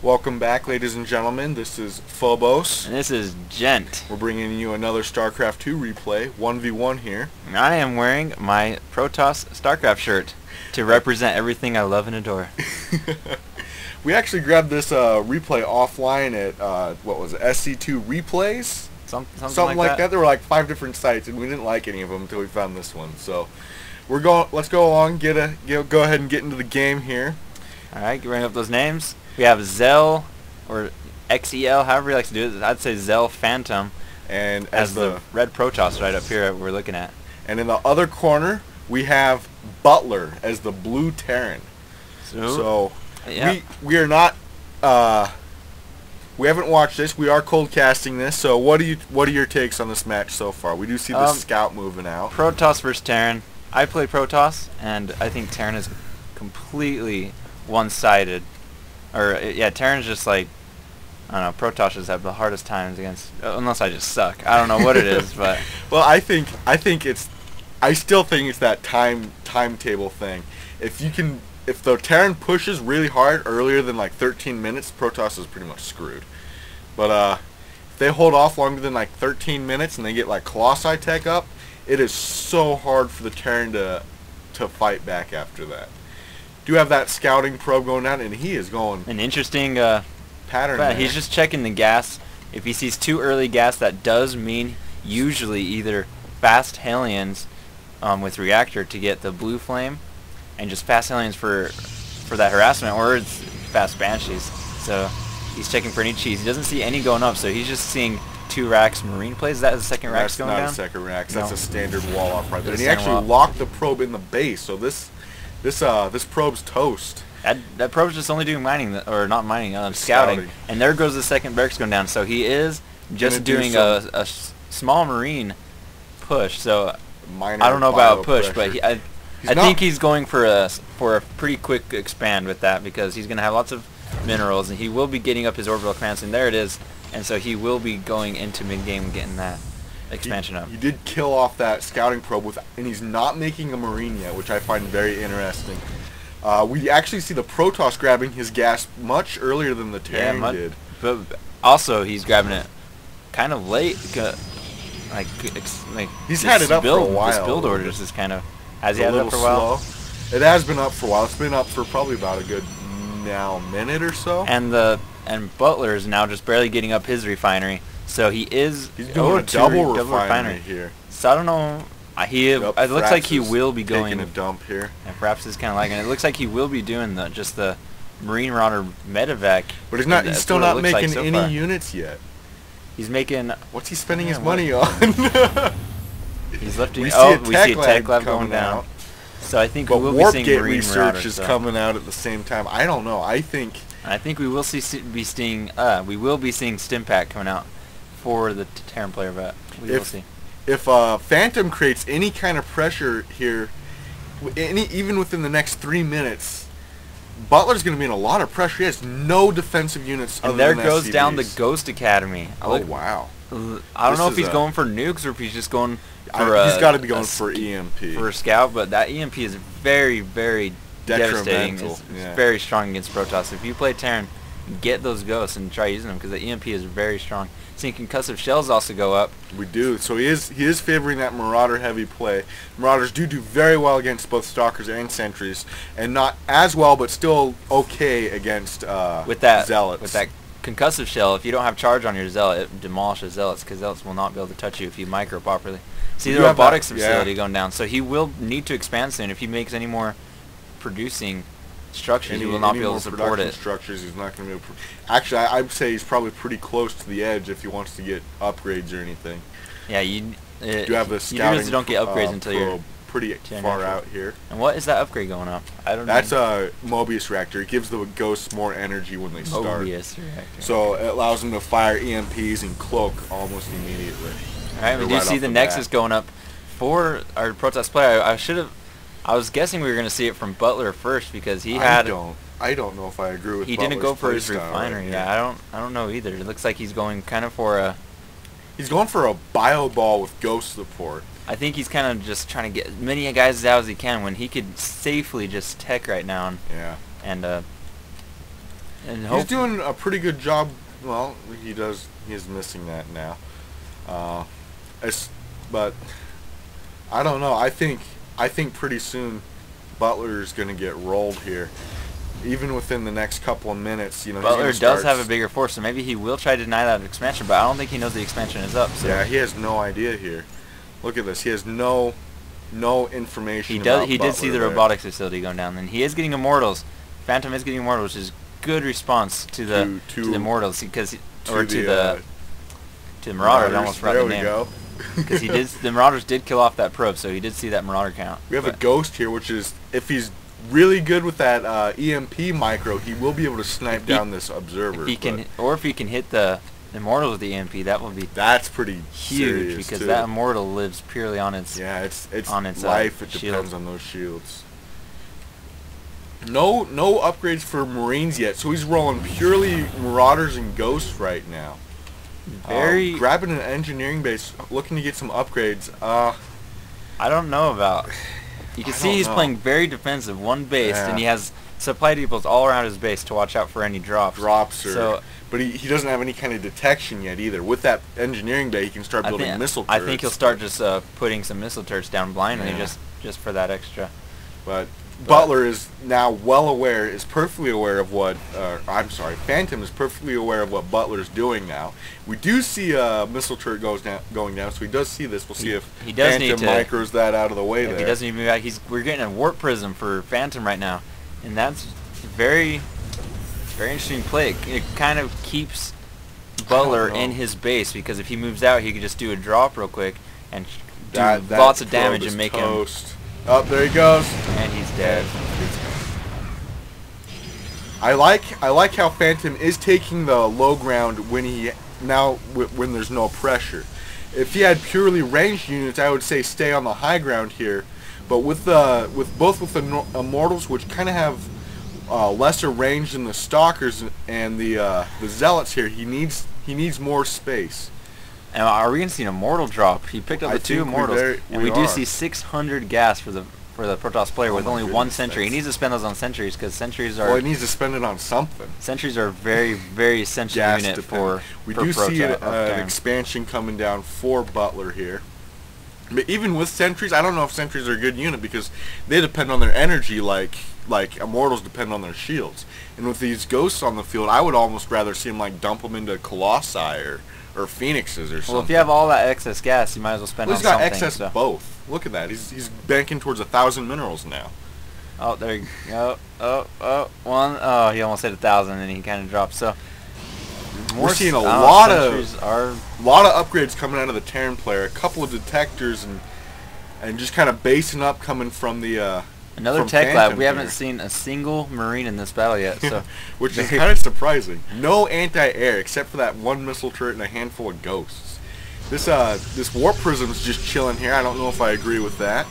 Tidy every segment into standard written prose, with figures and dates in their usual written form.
Welcome back, ladies and gentlemen. This is Phobos. And this is Gent. We're bringing you another Starcraft 2 replay, 1v1 here. And I am wearing my Protoss Starcraft shirt to represent everything I love and adore. We actually grabbed this replay offline at, what was it, SC2 Replays? Something like that. There were like 5 different sites, and we didn't like any of them until we found this one. So let's go along, go ahead and get into the game here. Alright, bring up those names. We have Xel, or XEL, however you like to do it. I'd say XelPhantom, and as the red Protoss right up here we're looking at. And in the other corner, we have Butler as the blue Terran. So yeah. we are not we haven't watched this. We are cold casting this. So what are your takes on this match so far? We do see the scout moving out. Protoss versus Terran. I play Protoss, and I think Terran is completely one-sided. Or yeah, Terran's just like, I don't know, Protoss just have the hardest times against, unless I just suck. I don't know what it is, but well, I still think it's that timetable thing. If the Terran pushes really hard earlier than like 13 minutes, Protoss is pretty much screwed. But if they hold off longer than like 13 minutes and they get like Colossi tech up, it is so hard for the Terran to fight back after that. Do have that scouting probe going down, and he is going an interesting pattern. But he's just checking the gas. If he sees too early gas, that does mean usually either fast Hellions with reactor to get the blue flame, and just fast Hellions for that harassment, or it's fast Banshees. So he's checking for any cheese. He doesn't see any going up, so he's just seeing 2 racks Marine plays. Is that the second racks going down? That's not a second racks. That's a standard wall off right there. And he Standard actually locked the probe in the base, so this probe's toast. That probe's just only doing mining, or not mining, scouting. And there goes the second barracks going down. So he is just doing a small Marine push. So I don't know about a push, but I think he's going for a pretty quick expand with that, because he's going to have lots of minerals, and he will be getting up his orbital commands, and there it is. And so he will be going into mid-game and getting that expansion up. He did kill off that scouting probe, and he's not making a Marine yet, which I find very interesting. We actually see the Protoss grabbing his gas much earlier than the Terran did. But also, he's grabbing it kind of late. Like he's had it up for a while. This build order is kind of, has he had it up for a while? It has been up for a while. It's been up for probably about a good minute or so. And Butler is now just barely getting up his refinery. So he's doing a double refinery here. So I don't know. It looks like he will be going taking a dump here. And Fraps is kind of liking it. It looks like he will be doing just the Marine Marauder medevac. But he's still not making any units yet. He's making. What's he spending his money on? He's lifting. We see a tech lab going down. Out. So I think we will be seeing Marine research Marauder, is coming out at the same time. I don't know. I think we will be seeing Stimpack coming out for the Terran player, but we will see. If Phantom creates any kind of pressure here, even within the next 3 minutes, Butler's going to be in a lot of pressure. He has no defensive units. And there goes down the Ghost Academy. Oh wow! I don't know if he's going for nukes or if he's just going for. He's got to be going for EMP. For a scout, but that EMP is very, very devastating. It's very strong against Protoss. If you play Terran, get those ghosts and try using them, because the EMP is very strong. Seeing concussive shells also go up. We do. So he is favoring that Marauder heavy play. Marauders do very well against both Stalkers and Sentries, and not as well, but still okay against Zealots. With that concussive shell, if you don't have charge on your Zealot, it demolishes Zealots, because Zealots will not be able to touch you if you micro properly. See the robotics facility going down, so he will need to expand soon. If he makes any more producing structures, he will not be able to support it. Structures, he's not going to be able to. Actually, I'd say he's probably pretty close to the edge if he wants to get upgrades or anything. Yeah, you have the scouting. You don't get upgrades until you're pretty far out here. And what is that upgrade going up? I don't know. That's a Mobius reactor. It gives the ghosts more energy when they start. Mobius reactor. So it allows them to fire EMPs and cloak almost immediately. All right, we do see the Nexus going up for our Protoss player. I was guessing we were going to see it from Butler first, because he had. I don't know if I agree with. He didn't go for his refinery. Yeah, I don't know either. It looks like he's going kind of for a. He's going for a bio ball with ghost support. I think he's kind of just trying to get as many guys out as he can when he could safely just tech right now. Yeah. And And he's doing a pretty good job. Well, he's missing that now. But I don't know. I think pretty soon Butler's going to get rolled here. Even within the next couple of minutes, you know, Butler does have a bigger force, so maybe he will try to deny that expansion, but I don't think he knows the expansion is up. So. Yeah, he has no idea here. Look at this. He has no information. He did see the robotics facility going down, and he is getting immortals. Phantom is getting immortals, which is good response to the immortals because to the Marauders. I almost forgot the name. There we go. Because the Marauders did kill off that probe, so he did see that Marauder count. We have a ghost here, which is, if he's really good with that EMP micro, he will be able to snipe down this observer. If he can hit the immortal with the EMP, that's pretty huge because that immortal lives purely on its on its life. It depends on those shields. No upgrades for Marines yet, so he's rolling purely Marauders and Ghosts right now. Grabbing an engineering base, looking to get some upgrades. I don't know about. You can see he's playing very defensive, one base, and he has supply depots all around his base to watch out for any drops. But he doesn't have any kind of detection yet either. With that engineering bay, he can start building missile turrets. I think he'll start just putting some missile turrets down blindly just for that extra. But Butler is now is perfectly aware of what, Phantom is perfectly aware of what Butler's doing now. We do see a missile turret going down, so he does see this. We'll see if Phantom micros that out of the way there. If he doesn't even move out, we're getting a warp prism for Phantom right now, and that's very, very interesting play. It kind of keeps Butler in his base, because if he moves out, he could just do a drop real quick and do lots of damage and make him... Oh, there he goes. And he's dead. I like how Phantom is taking the low ground when there's no pressure. If he had purely ranged units, I would say stay on the high ground here. But with the Immortals, which kind of have lesser range than the Stalkers and the Zealots here, he needs more space. And are we going to see an Immortal drop? He picked up the 2 Immortals, and we do see 600 gas for the Protoss player with only 1 sentry. He needs to spend those on sentries, because sentries are... Well, he needs to spend it on something. Sentries are a very, very sensitive unit for We do see an expansion coming down for Butler here. But even with sentries, I don't know if sentries are a good unit, because they depend on their energy like Immortals depend on their shields. And with these Ghosts on the field, I would almost rather see him dump them into Colossi or Phoenixes or something. Well, if you have all that excess gas, you might as well spend on something. He's got excess both. Look at that. He's banking towards 1,000 minerals now. Oh, there you go. One. Oh, he almost hit 1,000 and he kind of dropped. So we're seeing a lot of upgrades coming out of the Terran player. A couple of detectors and just kind of basing up coming from the another tech lab. We haven't seen a single Marine in this battle yet, so which is kind of surprising. No anti-air except for that 1 missile turret and a handful of Ghosts. This warp prism's just chilling here. I don't know if I agree with that.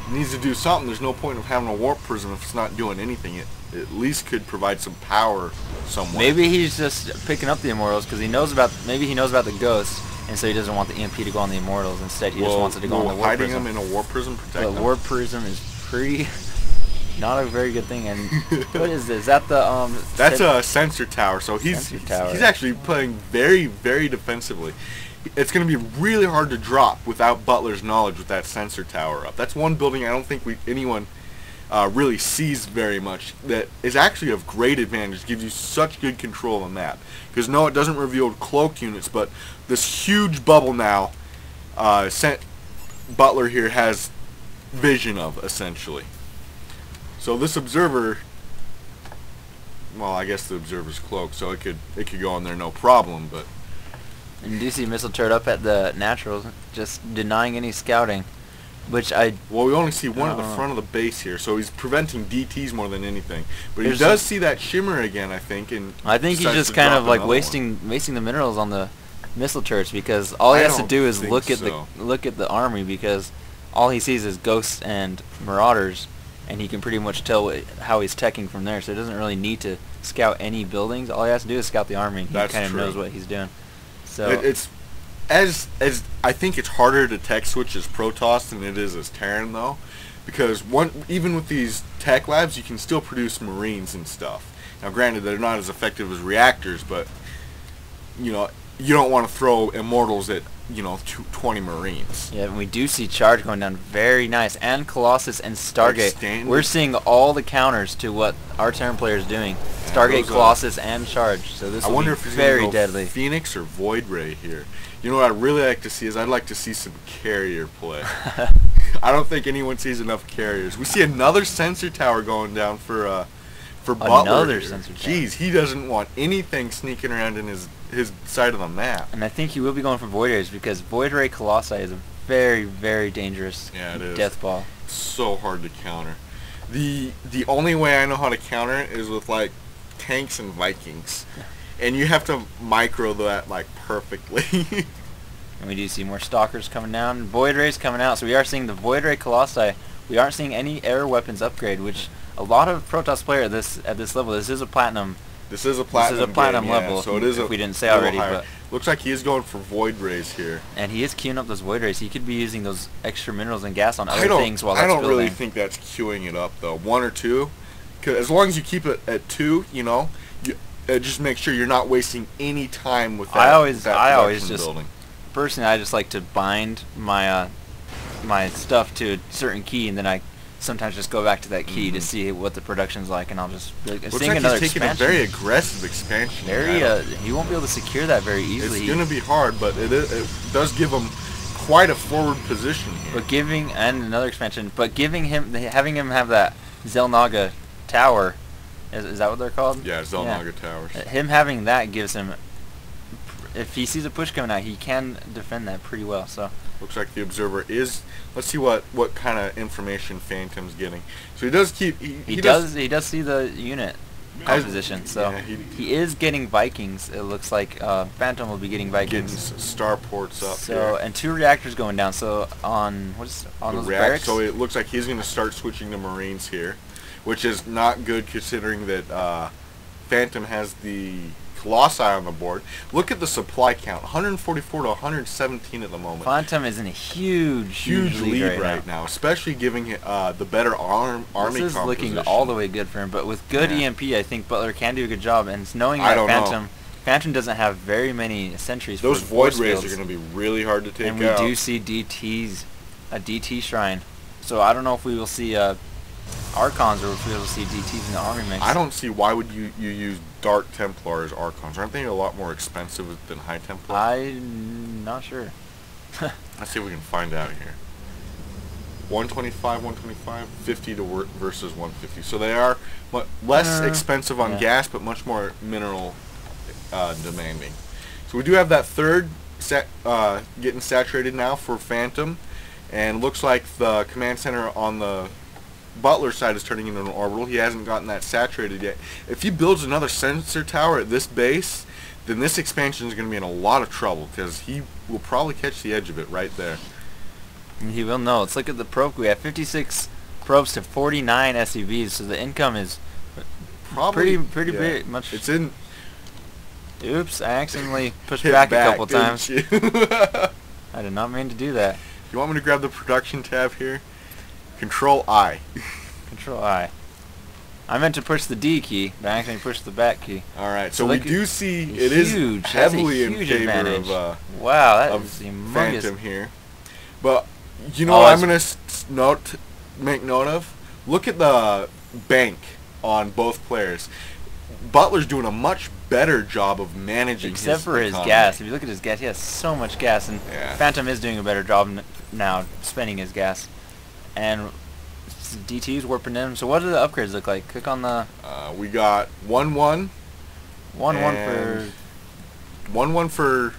It needs to do something. There's no point of having a warp prism if it's not doing anything. It at least could provide some power somewhere. Maybe he's just picking up the Immortals because he knows about the Ghosts, and so he doesn't want the EMP to go on the Immortals. Instead, he just wants it to go on the warp prism. Hiding them in a warp prism protect them. The warp prism is pretty not a very good thing. And what is this? Is that the That's a sensor tower. So he's actually playing very, very defensively. It's going to be really hard to drop without Butler's knowledge with that sensor tower up. That's one building I don't think anyone really sees very much. That is actually of great advantage. Gives you such good control of the map. Because no, it doesn't reveal cloaked units, but this huge bubble now, Butler here has vision of, essentially. So this observer, well, I guess the observer's cloaked, so it could go in there no problem, but... And you do see missile turret up at the naturals, just denying any scouting, which well, we only see one at the front of the base here, so he's preventing DTs more than anything. But he does see that shimmer again, I think, and I think he's just kind of wasting the minerals on the missile turrets, because all he has to do is look at the army, because all he sees is Ghosts and Marauders, and he can pretty much tell how he's teching from there. So he doesn't really need to scout any buildings. All he has to do is scout the army. He kind of knows what he's doing. So it's as I think it's harder to tech switch as Protoss than it is as Terran, though, because even with these tech labs, you can still produce Marines and stuff. Now, granted, they're not as effective as reactors, but you know, you don't want to throw immortals at 20 Marines. Yeah, and we do see charge going down. Very nice. And Colossus and Stargate. We're seeing all the counters to what our Terran player is doing. Yeah, Stargate, Colossus, and charge. So this will be very deadly. Phoenix or Void Ray here. You know what I'd really like to see is I'd like to see some carrier play. I don't think anyone sees enough carriers. We see another sensor tower going down for Butler. Another sensor tower. Jeez, he doesn't want anything sneaking around in his side of the map. And I think he will be going for Void Rays because Void Ray Colossi is a very, very dangerous death ball. It's so hard to counter. The only way I know how to counter it is with like tanks and Vikings. And you have to micro that like perfectly. And we do see more Stalkers coming down. Void Rays coming out. So we are seeing the Void Ray Colossi. We aren't seeing any air weapons upgrade, which a lot of Protoss player at this level. This is a platinum. This is a platinum game, level, so it is. If we didn't say already, but looks like he is going for Void Rays here. And he is queuing up those Void Rays. He could be using those extra minerals and gas on other things while that's building. I don't really think that's queuing it up though. 1 or 2, because as long as you keep it at 2, just make sure you're not wasting any time with that. I always just building. Personally, I just like to bind my my stuff to a certain key, and then I sometimes just go back to that key to see what the production's like, and I'll just seeing another expansion. He's taking a very aggressive expansion. He won't be able to secure that very easily. It's going to be hard, but it does give him quite a forward position here. But having him have that Xelnaga tower, is that what they're called? Yeah, Xelnaga towers. Him having that gives him, if he sees a push coming out, he can defend that pretty well. So looks like the observer is. Let's see what kind of information Phantom's getting. So he does keep. He does see the unit composition. So yeah, he is getting Vikings. It looks like Phantom will be getting Vikings. Getting starports up. So here. And 2 reactors going down. So on those barracks. So it looks like he's going to start switching to Marines here, which is not good considering that Phantom has the Colossi on the board. Look at the supply count, 144 to 117 at the moment. Phantom is in a huge lead right now, especially giving the better army composition. This is looking all the way good for him, but with good EMP, I think Butler can do a good job. And knowing that Phantom doesn't have very many sentries. Those Void Rays are going to be really hard to take out. And we do see a DT shrine. So I don't know if we will see Archons or if we will see DTs in the army mix. I don't see why would you use Dark Templar as Archons. Aren't they a lot more expensive than High Templar? I'm not sure. Let's see if we can find out here. 125, 125, 50 versus 150. So they are less expensive on gas, but much more mineral demanding. So we do have that third getting saturated now for Phantom, and looks like the command center on the Butler side is turning into an orbital. He hasn't gotten that saturated yet. If he builds another sensor tower at this base, then this expansion is going to be in a lot of trouble because he will probably catch the edge of it right there. And he will know. Let's look at the probe. We have 56 probes to 49 SUVs, so the income is probably pretty big. It's in. Oops! I accidentally pushed back a couple times. I did not mean to do that. You want me to grab the production tab here? Control I. Control I. I meant to push the D key, but I actually pushed the back key. Alright, so we do see it is heavily in favor of wow, that is humongous. Phantom here. But you know what I'm going to make note of? Look at the bank on both players. Butler's doing a much better job of managing except for his gas. If you look at his gas, he has so much gas, and Phantom is doing a better job now spending his gas. And DT's warping in. So what do the upgrades look like? Click on the. We got 1-1. 1-1 for. 1-1 for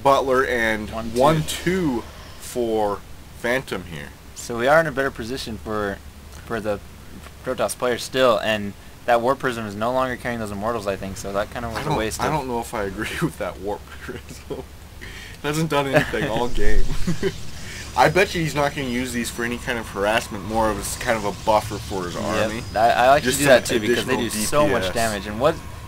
Butler and 1-2 for Phantom here. So we are in a better position for the Protoss players still, and that Warp Prism is no longer carrying those Immortals, I think. So that kind of was a waste. I don't know if I agree with that Warp Prism. It hasn't done anything all game. I bet you he's not going to use these for any kind of harassment, more of as kind of a buffer for his army. I like to do that too because they do so much damage.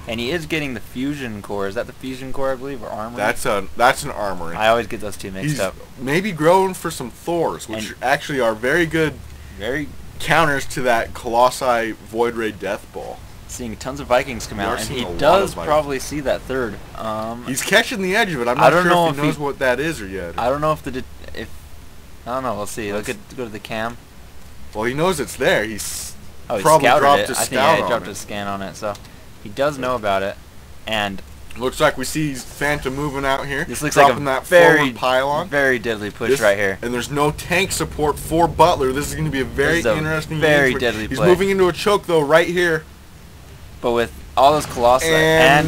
And he is getting the fusion core. Is that the fusion core, I believe, or armory? That's an armory. I always get those two mixed up. Maybe growing for some Thors, which actually are very good counters to that Colossi Void Ray Death Ball. Seeing tons of Vikings come We are out, and he seeing a lot does of Vikings. probably see that third. He's catching the edge of it. I'm I not don't sure know if he if knows what that is or yet. I don't know if I don't know. We'll see. Go to the cam. Well, he knows it's there. He's He probably scouted dropped it. a I think scout he on dropped it. a scan on it, so he does know about it. And Looks like we see Phantom moving out here. this looks like dropping a that very forward pylon. very deadly push right here. And there's no tank support for Butler. This is going to be a very interesting very game. deadly He's play. moving into a choke though right here. But with all those Colossi And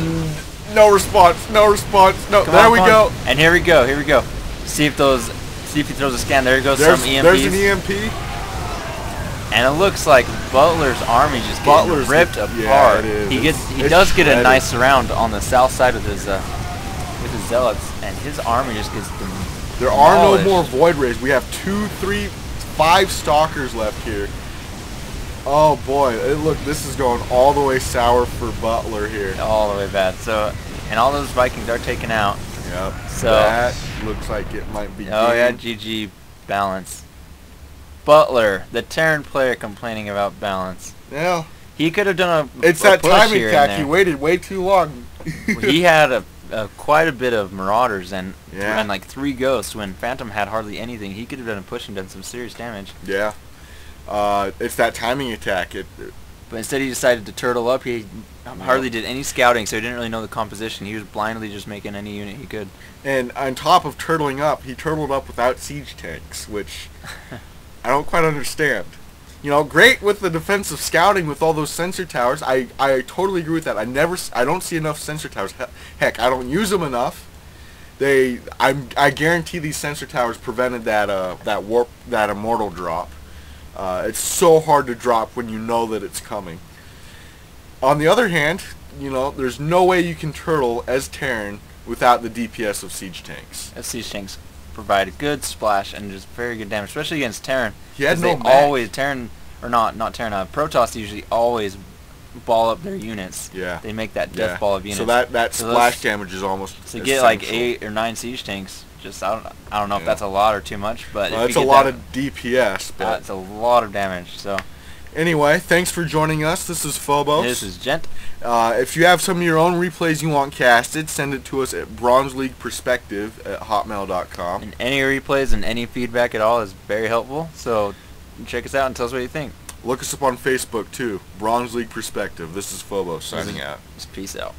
no response. No response. No. Come There on, we come go. on. And here we go. Here we go. See if he throws a scan. There goes some EMPs. There's an EMP. And it looks like Butler's army just getting ripped apart. Yeah, it is. He does get a nice surround on the south side with his zealots, and his army just gets demolished. There are no more Void Rays. We have 2, 3, 5 Stalkers left here. Oh boy, look, this is going all the way sour for Butler here. All the way bad. So, and all those Vikings are taken out. Yep. So that looks like it might be. Oh yeah, GG balance. Butler, the Terran player, complaining about balance. Yeah. He could have done It's a that push timing here attack. and He there. waited way too long. He had quite a bit of Marauders and Yeah. like 3 Ghosts when Phantom had hardly anything. He could have done a push and done some serious damage. Yeah. It's that timing attack. But instead he decided to turtle up. He hardly did any scouting, so he didn't really know the composition. He was blindly just making any unit he could. And on top of turtling up, he turtled up without siege tanks, which I don't quite understand. You know, great with the defensive scouting with all those sensor towers. I totally agree with that. I don't see enough sensor towers. Heck, I don't use them enough. I guarantee these sensor towers prevented that immortal drop. It's so hard to drop when you know that it's coming. On the other hand, you know, there's no way you can turtle as Terran without the DPS of siege tanks. Siege tanks provide a good splash and just very good damage, especially against Terran. He had no they mech. always Terran or not Terran. Protoss usually always ball up their units. Yeah. They make that death ball of units. So that So splash those- damage is almost To get like 8 or 9 siege tanks, just I don't know if that's a lot or too much, but if it's you a get lot that, of DPS. But it's a lot of damage. So anyway, thanks for joining us. This is Phobos. this is Gent. If you have some of your own replays you want casted, send it to us at BronzeLeaguePerspective@hotmail.com. And any replays and any feedback at all is very helpful. So check us out and tell us what you think. Look us up on Facebook too. Bronze League Perspective. This is Phobos signing out. Just peace out.